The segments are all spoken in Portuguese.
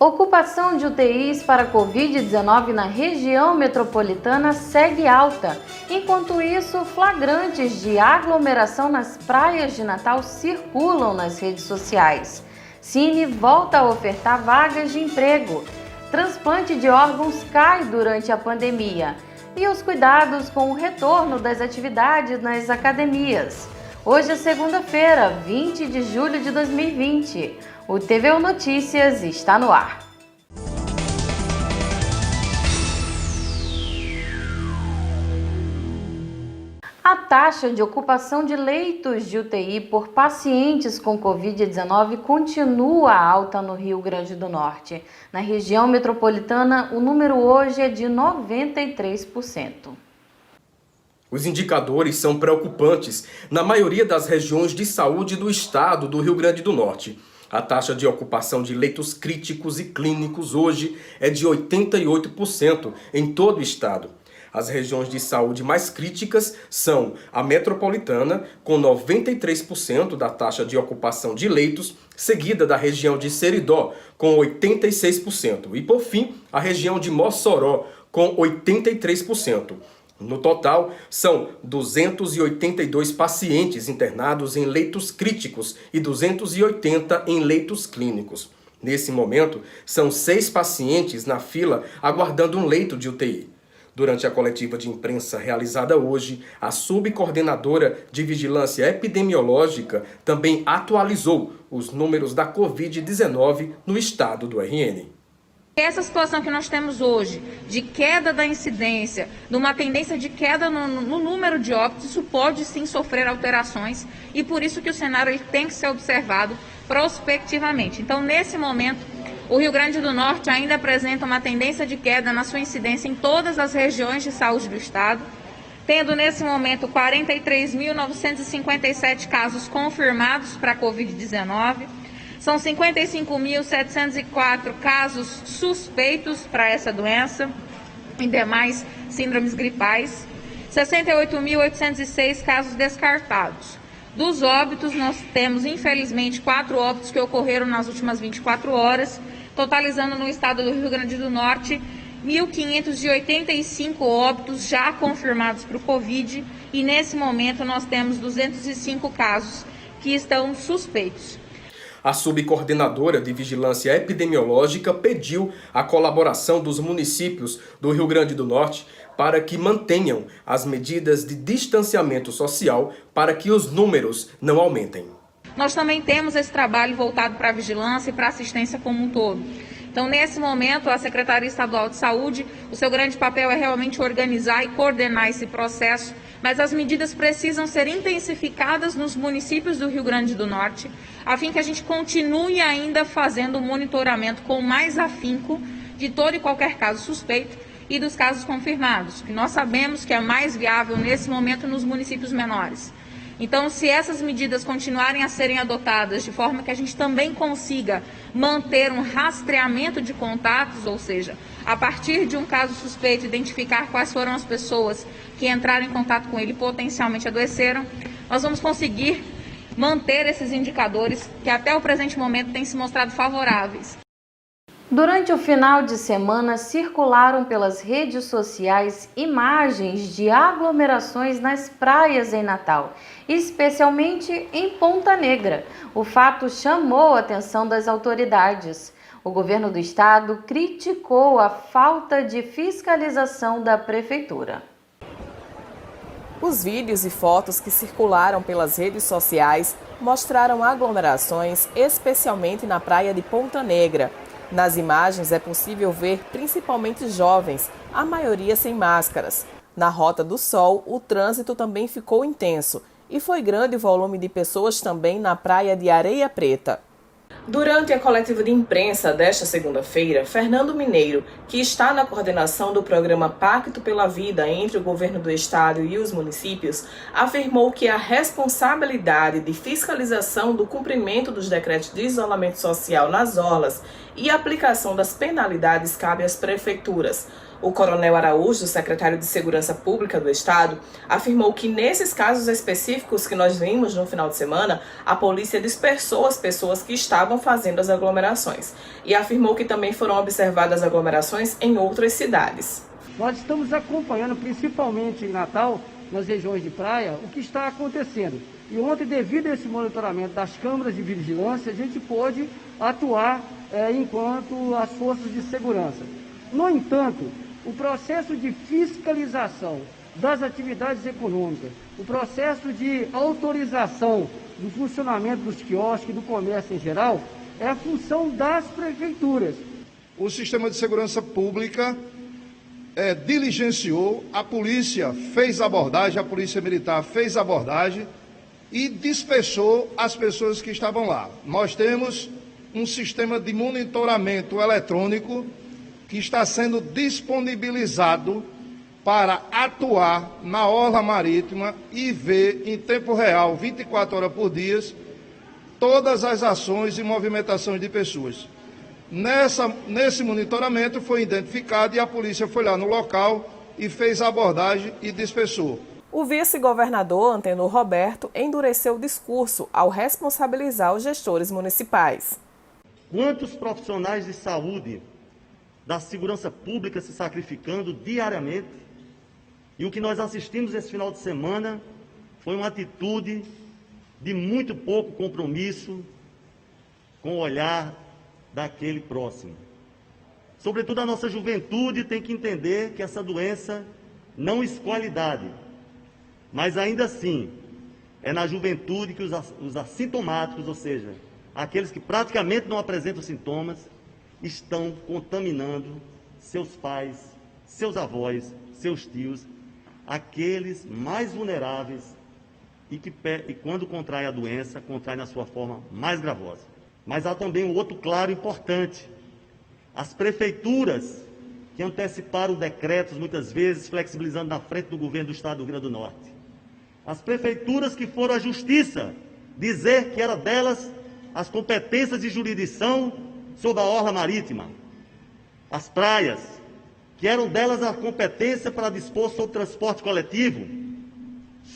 Ocupação de UTIs para Covid-19 na região metropolitana segue alta. Enquanto isso, flagrantes de aglomeração nas praias de Natal circulam nas redes sociais. Cine volta a ofertar vagas de emprego. Transplante de órgãos cai durante a pandemia. E os cuidados com o retorno das atividades nas academias. Hoje é segunda-feira, 20 de julho de 2020. O TVU Notícias está no ar. A taxa de ocupação de leitos de UTI por pacientes com Covid-19 continua alta no Rio Grande do Norte. Na região metropolitana, o número hoje é de 93%. Os indicadores são preocupantes na maioria das regiões de saúde do estado do Rio Grande do Norte. A taxa de ocupação de leitos críticos e clínicos hoje é de 88% em todo o estado. As regiões de saúde mais críticas são a metropolitana, com 93% da taxa de ocupação de leitos, seguida da região de Seridó, com 86%, e por fim, a região de Mossoró, com 83%. No total, são 282 pacientes internados em leitos críticos e 280 em leitos clínicos. Nesse momento, são 6 pacientes na fila aguardando um leito de UTI. Durante a coletiva de imprensa realizada hoje, a subcoordenadora de Vigilância Epidemiológica também atualizou os números da Covid-19 no estado do RN. Essa situação que nós temos hoje, de queda da incidência, de uma tendência de queda no número de óbitos, isso pode sim sofrer alterações e por isso que o cenário ele tem que ser observado prospectivamente. Então, nesse momento, o Rio Grande do Norte ainda apresenta uma tendência de queda na sua incidência em todas as regiões de saúde do estado, tendo nesse momento 43.957 casos confirmados para a Covid-19, são 55.704 casos suspeitos para essa doença e demais síndromes gripais, 68.806 casos descartados. Dos óbitos, nós temos, infelizmente, 4 óbitos que ocorreram nas últimas 24 horas, totalizando no estado do Rio Grande do Norte 1.585 óbitos já confirmados para o Covid e, nesse momento, nós temos 205 casos que estão suspeitos. A subcoordenadora de Vigilância Epidemiológica pediu a colaboração dos municípios do Rio Grande do Norte para que mantenham as medidas de distanciamento social para que os números não aumentem. Nós também temos esse trabalho voltado para a vigilância e para a assistência como um todo. Então, nesse momento, a Secretaria Estadual de Saúde, o seu grande papel é realmente organizar e coordenar esse processo, mas as medidas precisam ser intensificadas nos municípios do Rio Grande do Norte, a fim que a gente continue ainda fazendo o monitoramento com mais afinco de todo e qualquer caso suspeito e dos casos confirmados, que nós sabemos que é mais viável nesse momento nos municípios menores. Então, se essas medidas continuarem a serem adotadas de forma que a gente também consiga manter um rastreamento de contatos, ou seja, a partir de um caso suspeito, identificar quais foram as pessoas que entraram em contato com ele e potencialmente adoeceram, nós vamos conseguir manter esses indicadores que até o presente momento têm se mostrado favoráveis. Durante o final de semana, circularam pelas redes sociais imagens de aglomerações nas praias em Natal, especialmente em Ponta Negra. O fato chamou a atenção das autoridades. O governo do estado criticou a falta de fiscalização da prefeitura. Os vídeos e fotos que circularam pelas redes sociais mostraram aglomerações, especialmente na praia de Ponta Negra. Nas imagens é possível ver principalmente jovens, a maioria sem máscaras. Na Rota do Sol, o trânsito também ficou intenso e foi grande o volume de pessoas também na praia de Areia Preta. Durante a coletiva de imprensa desta segunda-feira, Fernando Mineiro, que está na coordenação do programa Pacto pela Vida entre o governo do estado e os municípios, afirmou que a responsabilidade de fiscalização do cumprimento dos decretos de isolamento social nas orlas e aplicação das penalidades cabe às prefeituras. O Coronel Araújo, secretário de Segurança Pública do Estado, afirmou que nesses casos específicos que nós vimos no final de semana, a polícia dispersou as pessoas que estavam estavam fazendo as aglomerações. E afirmou que também foram observadas aglomerações em outras cidades. Nós estamos acompanhando, principalmente em Natal, nas regiões de praia, o que está acontecendo. E ontem, devido a esse monitoramento das câmaras de vigilância, a gente pôde atuar enquanto as forças de segurança. No entanto, o processo de fiscalização das atividades econômicas, o processo de autorização do funcionamento dos quiosques e do comércio em geral, é a função das prefeituras. O sistema de segurança pública diligenciou, a polícia fez abordagem, a polícia militar fez abordagem e dispersou as pessoas que estavam lá. Nós temos um sistema de monitoramento eletrônico que está sendo disponibilizado para atuar na orla marítima e ver em tempo real, 24 horas por dia, todas as ações e movimentações de pessoas. Nesse monitoramento foi identificado e a polícia foi lá no local e fez a abordagem e dispersou. O vice-governador Antenor Roberto endureceu o discurso ao responsabilizar os gestores municipais. Quantos profissionais de saúde, da segurança pública se sacrificando diariamente? E o que nós assistimos esse final de semana foi uma atitude de muito pouco compromisso com o olhar daquele próximo. Sobretudo a nossa juventude tem que entender que essa doença não escolhe idade, mas ainda assim é na juventude que os assintomáticos, ou seja, aqueles que praticamente não apresentam sintomas, estão contaminando seus pais, seus avós, seus tios, aqueles mais vulneráveis e quando contrai a doença, contrai na sua forma mais gravosa. Mas há também um outro claro importante. As prefeituras que anteciparam decretos, muitas vezes flexibilizando na frente do governo do Estado do Rio Grande do Norte. As prefeituras que foram à Justiça dizer que era delas as competências de jurisdição sobre a orla marítima. As praias, que eram delas a competência para dispor sobre transporte coletivo,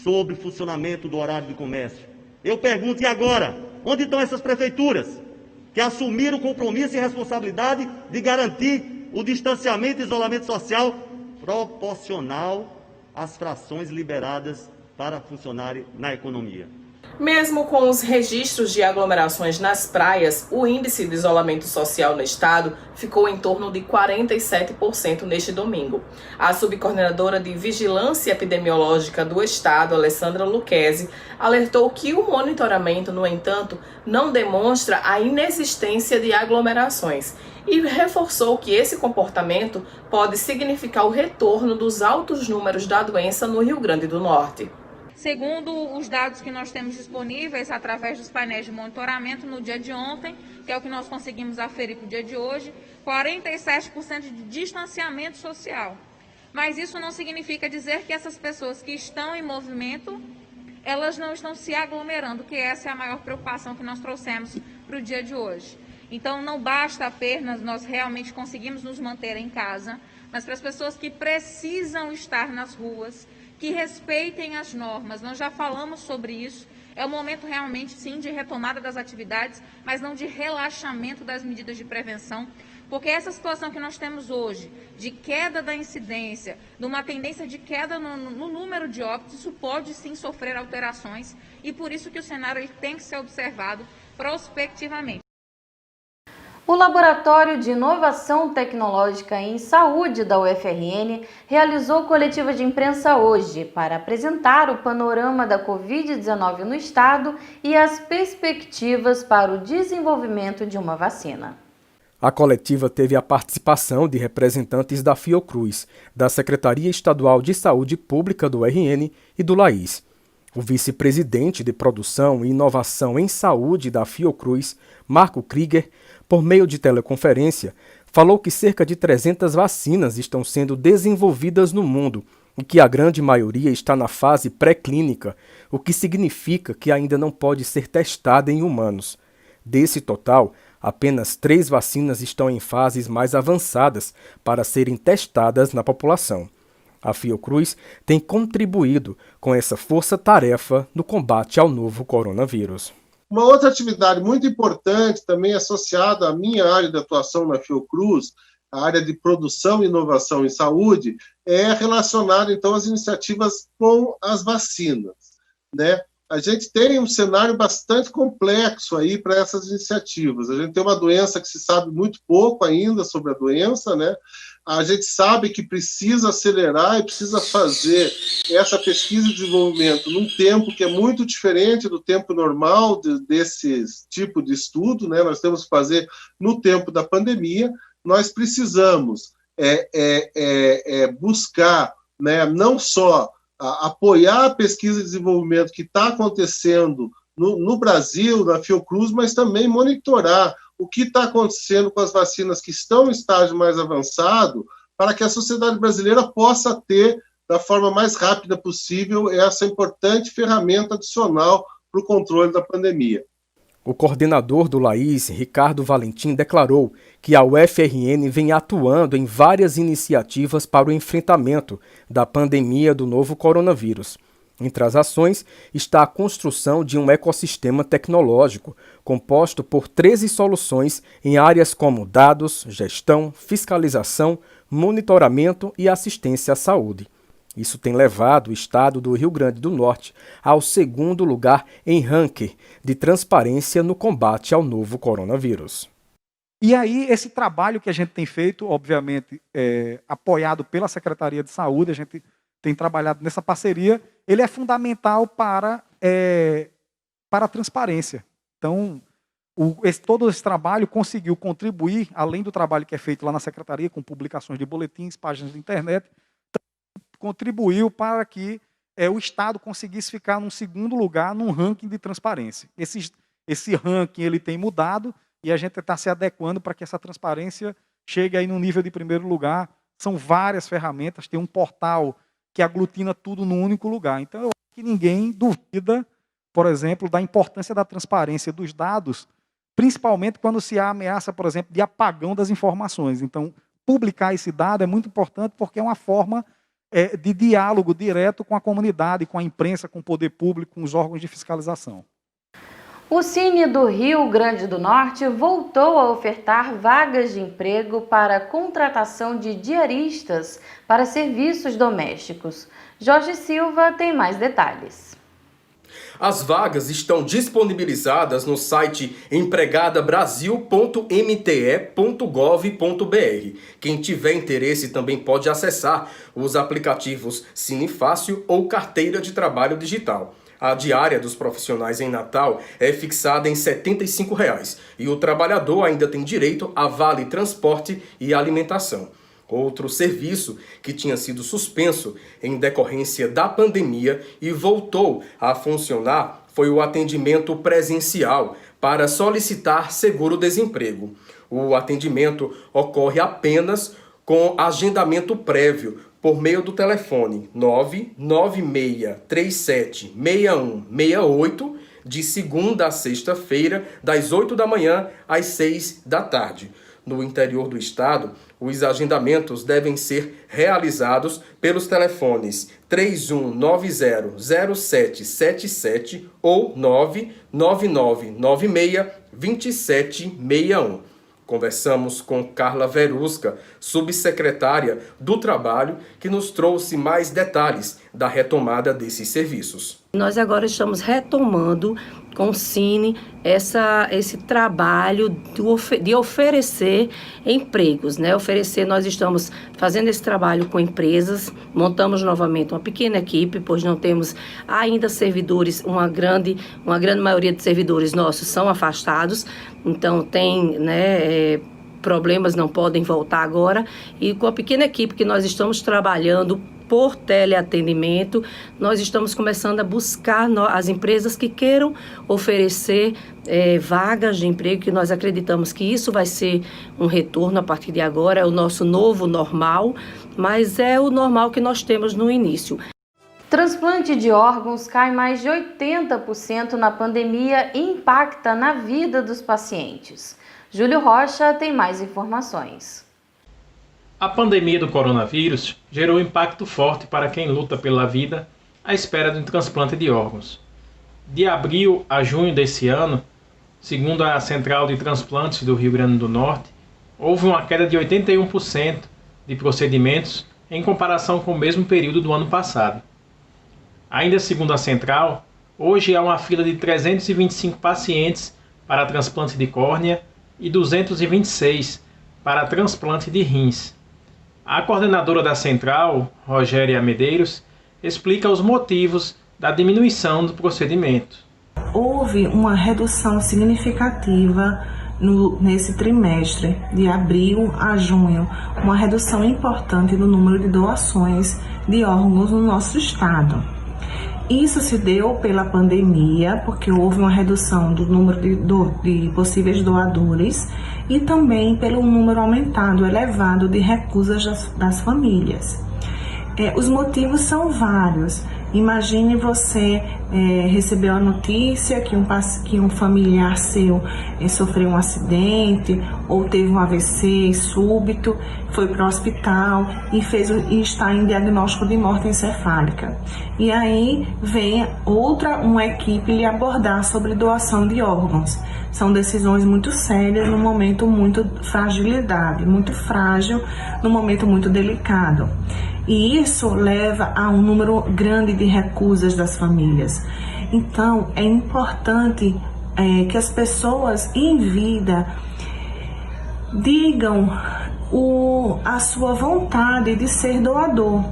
sobre funcionamento do horário de comércio. Eu pergunto, e agora? Onde estão essas prefeituras que assumiram o compromisso e responsabilidade de garantir o distanciamento e isolamento social proporcional às frações liberadas para funcionarem na economia? Mesmo com os registros de aglomerações nas praias, o índice de isolamento social no estado ficou em torno de 47% neste domingo. A subcoordenadora de Vigilância Epidemiológica do estado, Alessandra Lucchesi, alertou que o monitoramento, no entanto, não demonstra a inexistência de aglomerações e reforçou que esse comportamento pode significar o retorno dos altos números da doença no Rio Grande do Norte. Segundo os dados que nós temos disponíveis através dos painéis de monitoramento no dia de ontem, que é o que nós conseguimos aferir para o dia de hoje, 47% de distanciamento social. Mas isso não significa dizer que essas pessoas que estão em movimento, elas não estão se aglomerando, que essa é a maior preocupação que nós trouxemos para o dia de hoje. Então não basta apenas nós realmente conseguimos nos manter em casa, mas para as pessoas que precisam estar nas ruas, que respeitem as normas. Nós já falamos sobre isso. É o momento realmente, sim, de retomada das atividades, mas não de relaxamento das medidas de prevenção, porque essa situação que nós temos hoje, de queda da incidência, de uma tendência de queda no número de óbitos, isso pode, sim, sofrer alterações, e por isso que o cenário ele tem que ser observado prospectivamente. O Laboratório de Inovação Tecnológica em Saúde da UFRN realizou coletiva de imprensa hoje para apresentar o panorama da Covid-19 no estado e as perspectivas para o desenvolvimento de uma vacina. A coletiva teve a participação de representantes da Fiocruz, da Secretaria Estadual de Saúde Pública do RN e do LAIS. O vice-presidente de Produção e Inovação em Saúde da Fiocruz, Marco Krieger, por meio de teleconferência, falou que cerca de 300 vacinas estão sendo desenvolvidas no mundo e que a grande maioria está na fase pré-clínica, o que significa que ainda não pode ser testada em humanos. Desse total, apenas 3 vacinas estão em fases mais avançadas para serem testadas na população. A Fiocruz tem contribuído com essa força-tarefa no combate ao novo coronavírus. Uma outra atividade muito importante, também associada à minha área de atuação na Fiocruz, a área de produção e inovação em saúde, é relacionada, então, às iniciativas com as vacinas, né? A gente tem um cenário bastante complexo aí para essas iniciativas. A gente tem uma doença que se sabe muito pouco ainda sobre a doença, né? A gente sabe que precisa acelerar e precisa fazer essa pesquisa e desenvolvimento num tempo que é muito diferente do tempo normal desse tipo de estudo, né? Nós temos que fazer no tempo da pandemia. Nós precisamos buscar, né, não só apoiar a pesquisa e desenvolvimento que está acontecendo no Brasil, na Fiocruz, mas também monitorar o que está acontecendo com as vacinas que estão em estágio mais avançado, para que a sociedade brasileira possa ter, da forma mais rápida possível, essa importante ferramenta adicional para o controle da pandemia. O coordenador do LAIS, Ricardo Valentim, declarou que a UFRN vem atuando em várias iniciativas para o enfrentamento da pandemia do novo coronavírus. Entre as ações está a construção de um ecossistema tecnológico composto por 13 soluções em áreas como dados, gestão, fiscalização, monitoramento e assistência à saúde. Isso tem levado o estado do Rio Grande do Norte ao segundo lugar em ranking de transparência no combate ao novo coronavírus. E aí, esse trabalho que a gente tem feito, obviamente, apoiado pela Secretaria de Saúde, a gente tem trabalhado nessa parceria, ele é fundamental para a transparência. Então, todo esse trabalho conseguiu contribuir, além do trabalho que é feito lá na Secretaria, com publicações de boletins, páginas de internet, contribuiu para que o Estado conseguisse ficar num segundo lugar num ranking de transparência. Esse ranking ele tem mudado e a gente está se adequando para que essa transparência chegue aí no nível de primeiro lugar. São várias ferramentas, tem um portal que aglutina tudo num único lugar. Então, eu acho que ninguém duvida, por exemplo, da importância da transparência dos dados, principalmente quando se há ameaça, por exemplo, de apagão das informações. Então, publicar esse dado é muito importante porque é uma forma de diálogo direto com a comunidade, com a imprensa, com o poder público, com os órgãos de fiscalização. O Cine do Rio Grande do Norte voltou a ofertar vagas de emprego para contratação de diaristas para serviços domésticos. Jorge Silva tem mais detalhes. As vagas estão disponibilizadas no site empregadabrasil.mte.gov.br. Quem tiver interesse também pode acessar os aplicativos Cine Fácil ou Carteira de Trabalho Digital. A diária dos profissionais em Natal é fixada em R$ 75,00 e o trabalhador ainda tem direito a vale transporte e alimentação. Outro serviço que tinha sido suspenso em decorrência da pandemia e voltou a funcionar foi o atendimento presencial para solicitar seguro-desemprego. O atendimento ocorre apenas com agendamento prévio por meio do telefone 996376168 de segunda a sexta-feira, das 8 da manhã às 6 da tarde. No interior do estado, os agendamentos devem ser realizados pelos telefones 31900777 ou 99996-2761. Conversamos com Carla Verusca, subsecretária do Trabalho, que nos trouxe mais detalhes da retomada desses serviços. Nós agora estamos retomando com o Cine esse trabalho de oferecer empregos, né? Nós estamos fazendo esse trabalho com empresas, montamos novamente uma pequena equipe, pois não temos ainda servidores, uma grande maioria de servidores nossos são afastados, então tem, né, problemas, não podem voltar agora, e com a pequena equipe que nós estamos trabalhando por teleatendimento, nós estamos começando a buscar as empresas que queiram oferecer vagas de emprego, que nós acreditamos que isso vai ser um retorno a partir de agora, é o nosso novo normal, mas é o normal que nós temos no início. Transplante de órgãos cai mais de 80% na pandemia e impacta na vida dos pacientes. Júlio Rocha tem mais informações. A pandemia do coronavírus gerou impacto forte para quem luta pela vida à espera de um transplante de órgãos. De abril a junho desse ano, segundo a Central de Transplantes do Rio Grande do Norte, houve uma queda de 81% de procedimentos em comparação com o mesmo período do ano passado. Ainda segundo a Central, hoje há uma fila de 325 pacientes para transplante de córnea e 226 para transplante de rins. A coordenadora da Central, Rogéria Medeiros, explica os motivos da diminuição do procedimento. Houve uma redução significativa nesse trimestre, de abril a junho, uma redução importante no número de doações de órgãos no nosso estado. Isso se deu pela pandemia, porque houve uma redução do número de possíveis doadores e também pelo número aumentado, elevado de recusas das famílias. Os motivos são vários. Imagine você receber a notícia que um familiar seu sofreu um acidente ou teve um AVC súbito, foi para o hospital e está em diagnóstico de morte encefálica. E aí vem uma equipe lhe abordar sobre doação de órgãos. São decisões muito sérias num momento muito muito frágil, num momento muito delicado. E isso leva a um número grande de recusas das famílias. Então, é importante que as pessoas em vida digam a sua vontade de ser doador,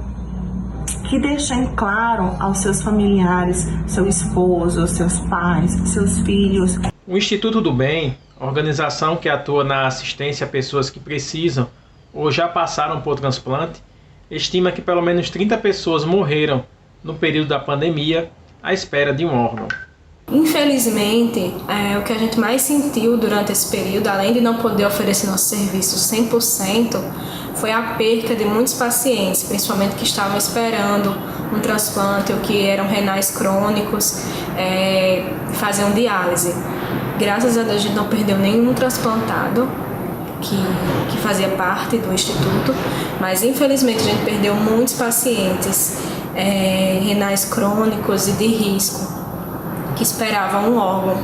que deixem claro aos seus familiares, seu esposo, seus pais, seus filhos. O Instituto do Bem, organização que atua na assistência a pessoas que precisam ou já passaram por transplante, estima que pelo menos 30 pessoas morreram no período da pandemia à espera de um órgão. Infelizmente, o que a gente mais sentiu durante esse período, além de não poder oferecer nosso serviço 100%, foi a perca de muitos pacientes, principalmente que estavam esperando um transplante ou que eram renais crônicos, faziam diálise. Graças a Deus a gente não perdeu nenhum transplantado que fazia parte do Instituto, mas infelizmente a gente perdeu muitos pacientes renais crônicos e de risco que esperavam um órgão.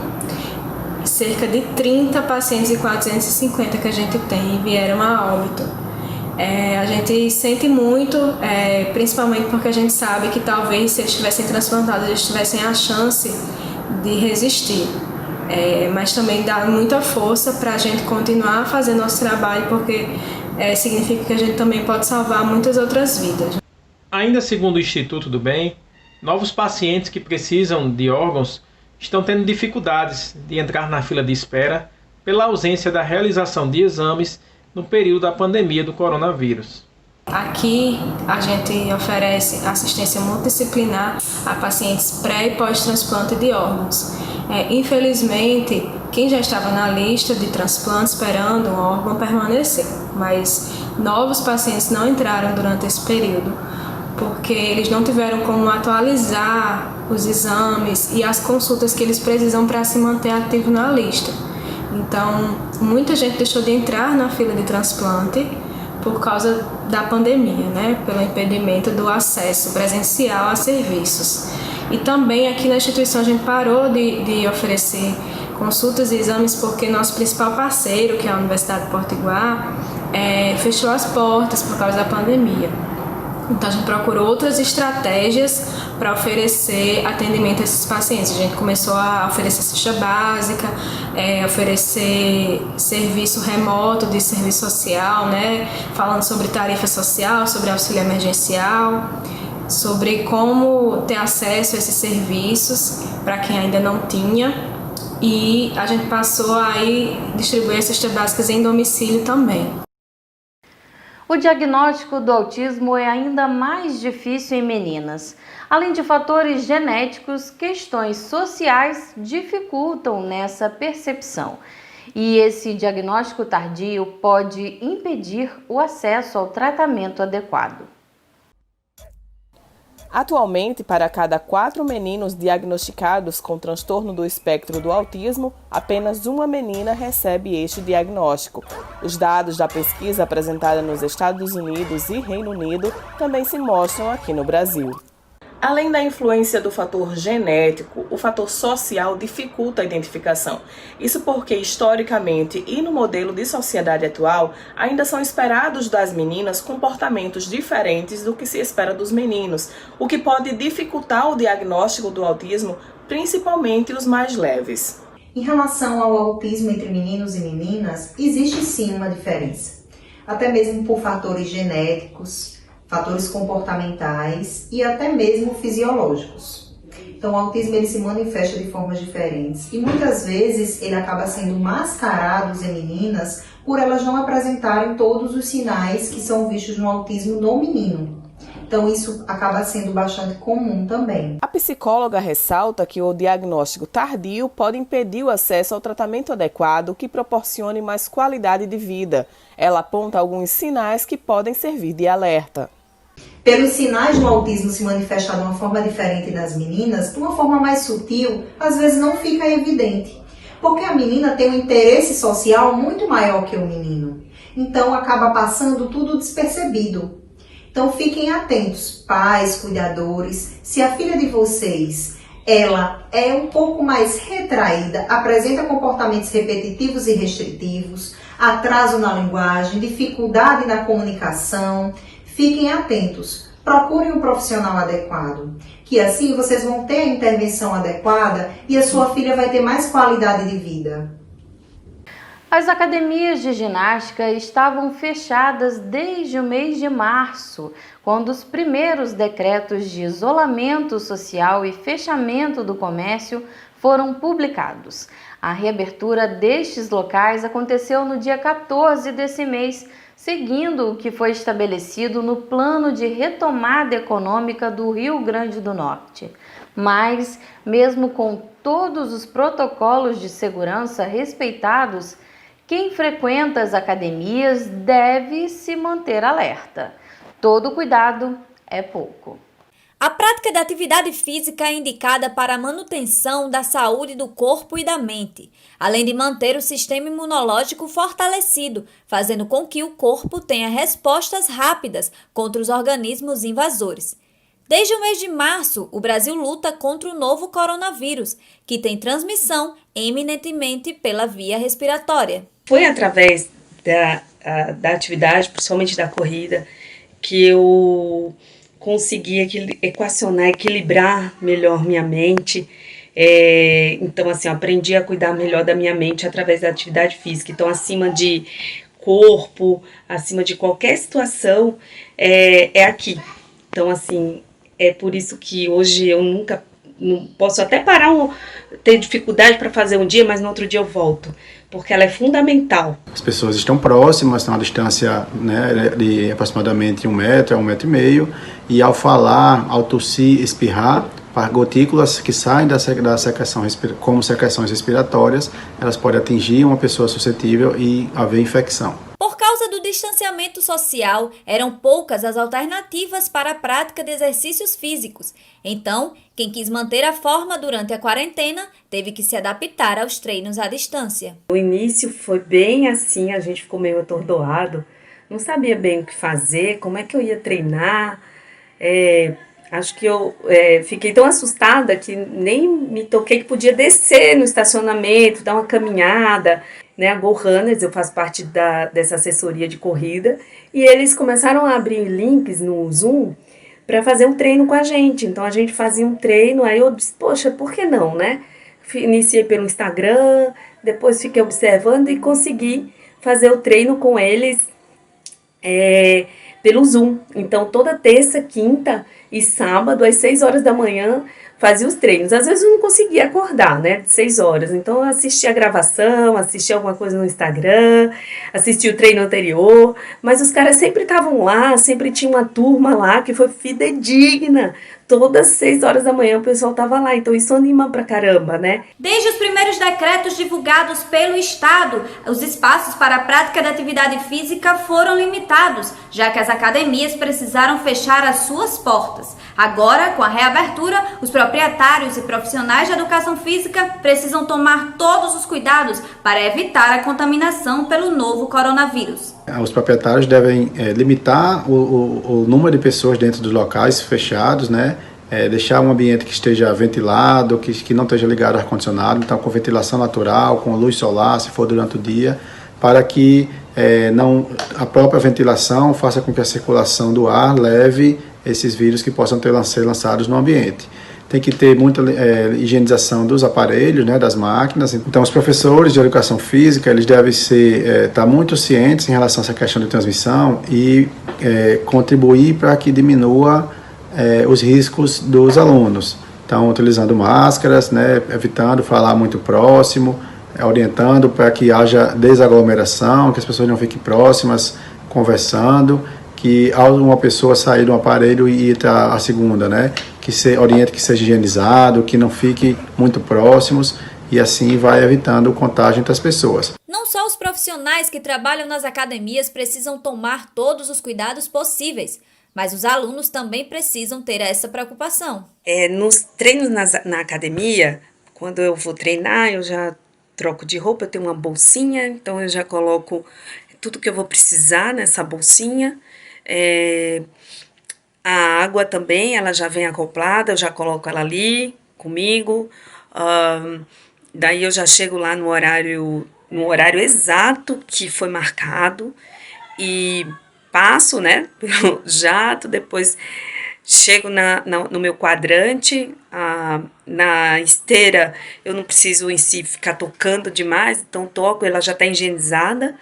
Cerca de 30 pacientes e 450 que a gente tem vieram a óbito. A gente sente muito, principalmente porque a gente sabe que talvez se eles tivessem transplantado, eles tivessem a chance de resistir. Mas também dá muita força para a gente continuar fazendo nosso trabalho, porque significa que a gente também pode salvar muitas outras vidas. Ainda segundo o Instituto do Bem, novos pacientes que precisam de órgãos estão tendo dificuldades de entrar na fila de espera pela ausência da realização de exames no período da pandemia do coronavírus. Aqui a gente oferece assistência multidisciplinar a pacientes pré- e pós-transplante de órgãos. Infelizmente, quem já estava na lista de transplante esperando um órgão permaneceu, mas novos pacientes não entraram durante esse período, porque eles não tiveram como atualizar os exames e as consultas que eles precisam para se manter ativo na lista. Então, muita gente deixou de entrar na fila de transplante por causa da pandemia, pelo impedimento do acesso presencial a serviços. E também aqui na instituição a gente parou de oferecer consultas e exames porque nosso principal parceiro, que é a Universidade de Potiguar, fechou as portas por causa da pandemia. Então a gente procurou outras estratégias para oferecer atendimento a esses pacientes. A gente começou a oferecer cesta básica, oferecer serviço remoto de serviço social, falando sobre tarifa social, sobre auxílio emergencial, sobre como ter acesso a esses serviços para quem ainda não tinha. E a gente passou a distribuir cestas básicas em domicílio também. O diagnóstico do autismo é ainda mais difícil em meninas. Além de fatores genéticos, questões sociais dificultam nessa percepção. E esse diagnóstico tardio pode impedir o acesso ao tratamento adequado. Atualmente, para cada 4 meninos diagnosticados com transtorno do espectro do autismo, apenas uma menina recebe este diagnóstico. Os dados da pesquisa apresentada nos Estados Unidos e Reino Unido também se mostram aqui no Brasil. Além da influência do fator genético, o fator social dificulta a identificação. Isso porque, historicamente e no modelo de sociedade atual, ainda são esperados das meninas comportamentos diferentes do que se espera dos meninos, o que pode dificultar o diagnóstico do autismo, principalmente os mais leves. Em relação ao autismo entre meninos e meninas, existe sim uma diferença, até mesmo por fatores genéticos, fatores comportamentais e até mesmo fisiológicos. Então, o autismo ele se manifesta de formas diferentes e muitas vezes ele acaba sendo mascarado em meninas por elas não apresentarem todos os sinais que são vistos no autismo no menino. Então, isso acaba sendo bastante comum também. A psicóloga ressalta que o diagnóstico tardio pode impedir o acesso ao tratamento adequado que proporcione mais qualidade de vida. Ela aponta alguns sinais que podem servir de alerta. Pelos sinais do autismo se manifestar de uma forma diferente nas meninas, de uma forma mais sutil, às vezes não fica evidente. Porque a menina tem um interesse social muito maior que o menino. Então, acaba passando tudo despercebido. Então, fiquem atentos, pais, cuidadores, se a filha de vocês, ela é um pouco mais retraída, apresenta comportamentos repetitivos e restritivos, atraso na linguagem, dificuldade na comunicação, fiquem atentos, procurem um profissional adequado, que assim vocês vão ter a intervenção adequada e a sua filha vai ter mais qualidade de vida. As academias de ginástica estavam fechadas desde o mês de março, quando os primeiros decretos de isolamento social e fechamento do comércio foram publicados. A reabertura destes locais aconteceu no dia 14 desse mês, seguindo o que foi estabelecido no Plano de Retomada Econômica do Rio Grande do Norte. Mas, mesmo com todos os protocolos de segurança respeitados, quem frequenta as academias deve se manter alerta. Todo cuidado é pouco. A prática da atividade física é indicada para a manutenção da saúde do corpo e da mente, além de manter o sistema imunológico fortalecido, fazendo com que o corpo tenha respostas rápidas contra os organismos invasores. Desde o mês de março, o Brasil luta contra o novo coronavírus, que tem transmissão eminentemente pela via respiratória. Foi através da atividade, principalmente da corrida, que eu consegui equacionar, equilibrar melhor minha mente. Então, assim, eu aprendi a cuidar melhor da minha mente através da atividade física. Então, acima de corpo, acima de qualquer situação, é aqui. Então, assim, é por isso que hoje eu nunca não posso até parar, ter dificuldade para fazer um dia, mas no outro dia eu volto, porque ela é fundamental. As pessoas estão próximas, estão a uma distância, né, de aproximadamente 1 metro a 1,5 metro, e ao falar, ao tossir, espirrar, gotículas que saem da secreção, como secreções respiratórias, elas podem atingir uma pessoa suscetível e haver infecção. Por causa do distanciamento social, eram poucas as alternativas para a prática de exercícios físicos. Então, quem quis manter a forma durante a quarentena teve que se adaptar aos treinos à distância. O início foi bem assim, a gente ficou meio atordoado, não sabia bem o que fazer, como é que eu ia treinar. Acho que eu fiquei tão assustada que nem me toquei que podia descer no estacionamento, dar uma caminhada. Né, a Go Runners, eu faço parte dessa assessoria de corrida, e eles começaram a abrir links no Zoom para fazer um treino com a gente. Então a gente fazia um treino, aí eu disse, poxa, por que não, né? Iniciei pelo Instagram, depois fiquei observando e consegui fazer o treino com eles pelo Zoom. Então toda terça, quinta e sábado, às 6 horas da manhã, fazia os treinos. Às vezes eu não conseguia acordar, né, de 6 horas. Então eu assistia a gravação, assistia alguma coisa no Instagram, assistia o treino anterior. Mas os caras sempre estavam lá, sempre tinha uma turma lá que foi fidedigna. Todas 6 horas da manhã o pessoal estava lá, então isso anima pra caramba, né? Desde os primeiros decretos divulgados pelo Estado, os espaços para a prática da atividade física foram limitados, já que as academias precisaram fechar as suas portas. Agora, com a reabertura, os proprietários e profissionais de educação física precisam tomar todos os cuidados para evitar a contaminação pelo novo coronavírus. Os proprietários devem limitar o número de pessoas dentro dos locais fechados, né? deixar um ambiente que esteja ventilado, que não esteja ligado ao ar-condicionado, então com ventilação natural, com luz solar, se for durante o dia, para que a própria ventilação faça com que a circulação do ar leve esses vírus que possam ser lançados no ambiente. Tem que ter muita higienização dos aparelhos, né, das máquinas. Então, os professores de educação física, eles devem estar muito cientes em relação a essa questão de transmissão e contribuir para que diminua os riscos dos alunos. Então, utilizando máscaras, né, evitando falar muito próximo, orientando para que haja desaglomeração, que as pessoas não fiquem próximas, conversando, que ao uma pessoa sair de um aparelho e ir a segunda, né, que oriente que seja higienizado, que não fique muito próximos, e assim vai evitando o contágio entre as pessoas. Não só os profissionais que trabalham nas academias precisam tomar todos os cuidados possíveis, mas os alunos também precisam ter essa preocupação. Nos treinos na academia, quando eu vou treinar, eu já troco de roupa, eu tenho uma bolsinha, então eu já coloco tudo que eu vou precisar nessa bolsinha. A água também, ela já vem acoplada, eu já coloco ela ali comigo. Daí eu já chego lá no horário exato que foi marcado e passo, né, pelo jato, depois chego no meu quadrante, na esteira eu não preciso em si ficar tocando demais, então toco, ela já está higienizada,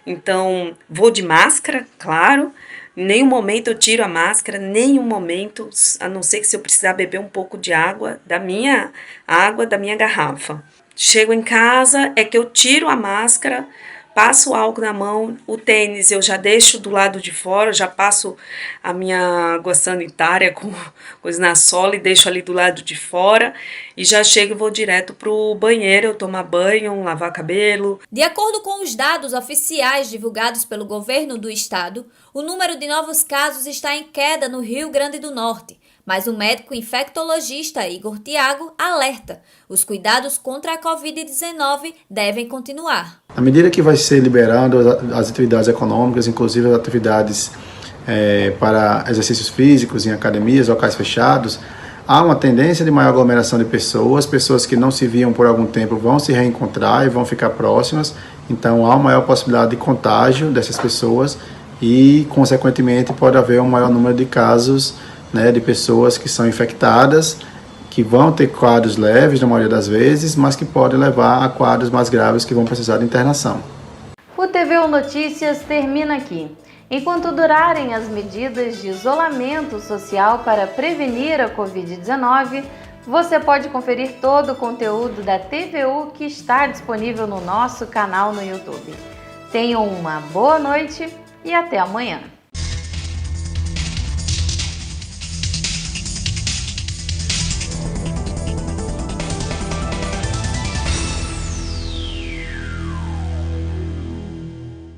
então vou de máscara, claro, em nenhum momento eu tiro a máscara, nenhum momento, a não ser que se eu precisar beber um pouco de água da minha garrafa. Chego em casa, é que eu tiro a máscara, passo o álcool na mão, o tênis eu já deixo do lado de fora, já passo a minha água sanitária com coisa na sola e deixo ali do lado de fora e já chego e vou direto pro banheiro, eu tomar banho, lavar cabelo. De acordo com os dados oficiais divulgados pelo governo do estado, o número de novos casos está em queda no Rio Grande do Norte. Mas o médico infectologista Igor Thiago alerta: os cuidados contra a Covid-19 devem continuar. À medida que vai ser liberando as atividades econômicas, inclusive as atividades para exercícios físicos em academias, locais fechados, há uma tendência de maior aglomeração de pessoas que não se viam por algum tempo vão se reencontrar e vão ficar próximas, então há uma maior possibilidade de contágio dessas pessoas e, consequentemente, pode haver um maior número de casos, né, de pessoas que são infectadas, que vão ter quadros leves na maioria das vezes, mas que podem levar a quadros mais graves que vão precisar de internação. O TVU Notícias termina aqui. Enquanto durarem as medidas de isolamento social para prevenir a Covid-19, você pode conferir todo o conteúdo da TVU que está disponível no nosso canal no YouTube. Tenham uma boa noite e até amanhã.